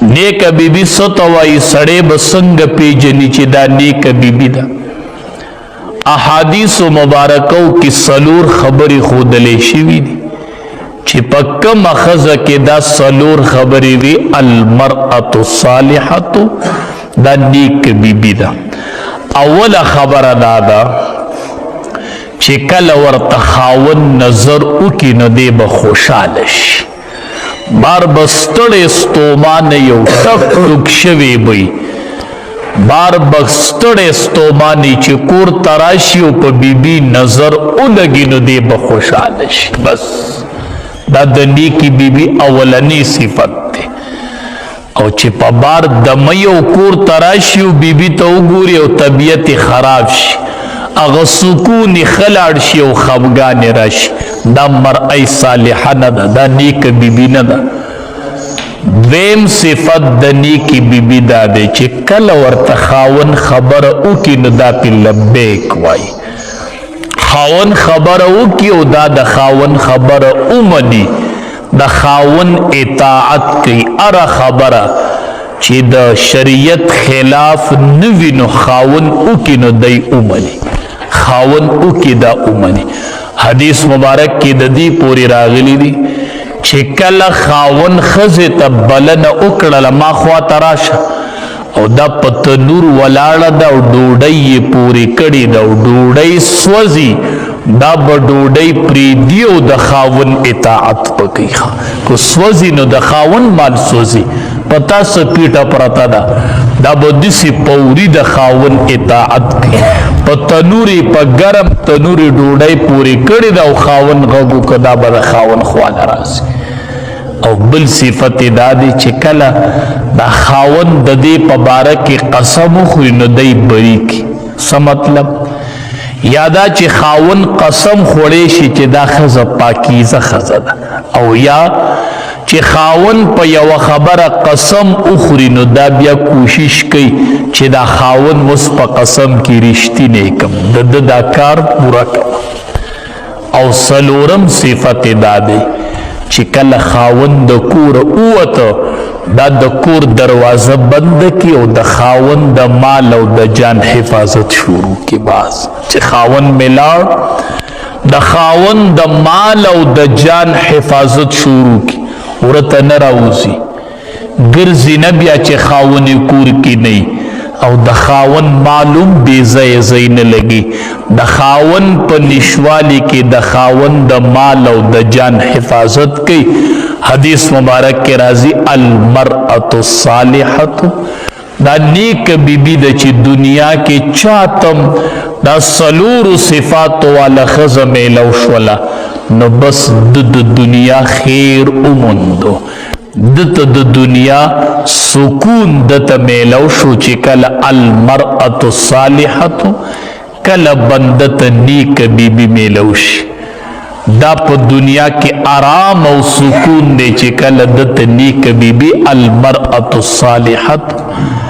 نیک بیبی ستوائی سڑے بسنگ پیجنی چی دا نیک بیبی دا احادیث مبارکو کی سلور خبری خودلے شوی دی چی پکم خزکی دا سلور خبری وی المرأة الصالحة دا نیک بیبی دا اول خبر دادا چی کل ورط خاون نظر اکی ندے بخوشالش بار بستڑ استومان یو ٹک ٹک شوی بی بار بستڑ استومانی چی کور تراشیو پا بی بی نظر اولگی ندے بخوشالش بس دا دنی کی بی بی اولنی صفت تے او چی پا بار دمیو کور تراشیو بی بی تا اگوری او طبیعت خراب شی اغا سکونی خلار شی او خبگانی راشی دا مرئی صالحہ ندا دا نیک بی بی ندا دویم صفت دا نیکی بی بی دا دے چی کل ورطا خاون خبر او کی ندا پی لبیک وائی خاون خبر او کی او دا خاون خبر او منی دا خاون اطاعت کی ارا خبر چی دا شریعت خلاف نوینو خاون او کی ندائی او منی خاون او کی دا او منی حدیث مبارک کی ددی پوری راغلی دی چکل خاون خزت بلن اکڑل ما خوا تراشا او دا پتنور ولاړه دا ډوډۍ پوری کړي دا ډوډۍ سوزي دا ډوډۍ پریدیو د خاون اطاعت پکې کو سوزي نو د خاون مال سوزي پتا سپیټه پرتا دا بدسی پوری د خاون اطاعت کوي په تنوري په ګرم تنوري ډوډۍ پوری کړي دا خاون غوګو کدا به خاون خوانه راسي او بل صفت دا دی چې کله دا خاون د دې په باره کې قسم خوري نو دی بری کی څه مطلب یادا چې خاون قسم خوړې شي چې دا ښځه پاکیزه ښځه ده او یا چې خاون په یو خبره قسم اخوري نو دا بیا کوشش کوي چې دا خاون مس په قسم کې رښتینی کم د دا کار پورا کړه او سلورم صفت دا دی چې کله خاون د کور اوته دا د کور دروازه بند کی او د خاون د مال او د جان حفاظت شروع کی باز چې خاون ملاړ د خاون د مال او د جان حفاظت شروع کی ورته نه راوځي ګرځي نه بیا چې خاون کور کی نه او د خاون معلوم بے ځای ځای نه لګي د خاون په نشوالی کې د خاون د مال او د جان حفاظت کوي حدیث مبارک کې راځي المرأة الصالحة دا نیک بیبی د چې دنیا کې چاتم دا سلور صفات والا ښځه میلو شوله نو بس د دنیا خیر اوموندو دت د دنیا سکون دت میلو شو چې کله المرأة الصالحة کله بندت نیک بیبی میلو شي دا په دنیا کې آرام او سکون دی چې کله دت نیک بیبی المرأة الصالحة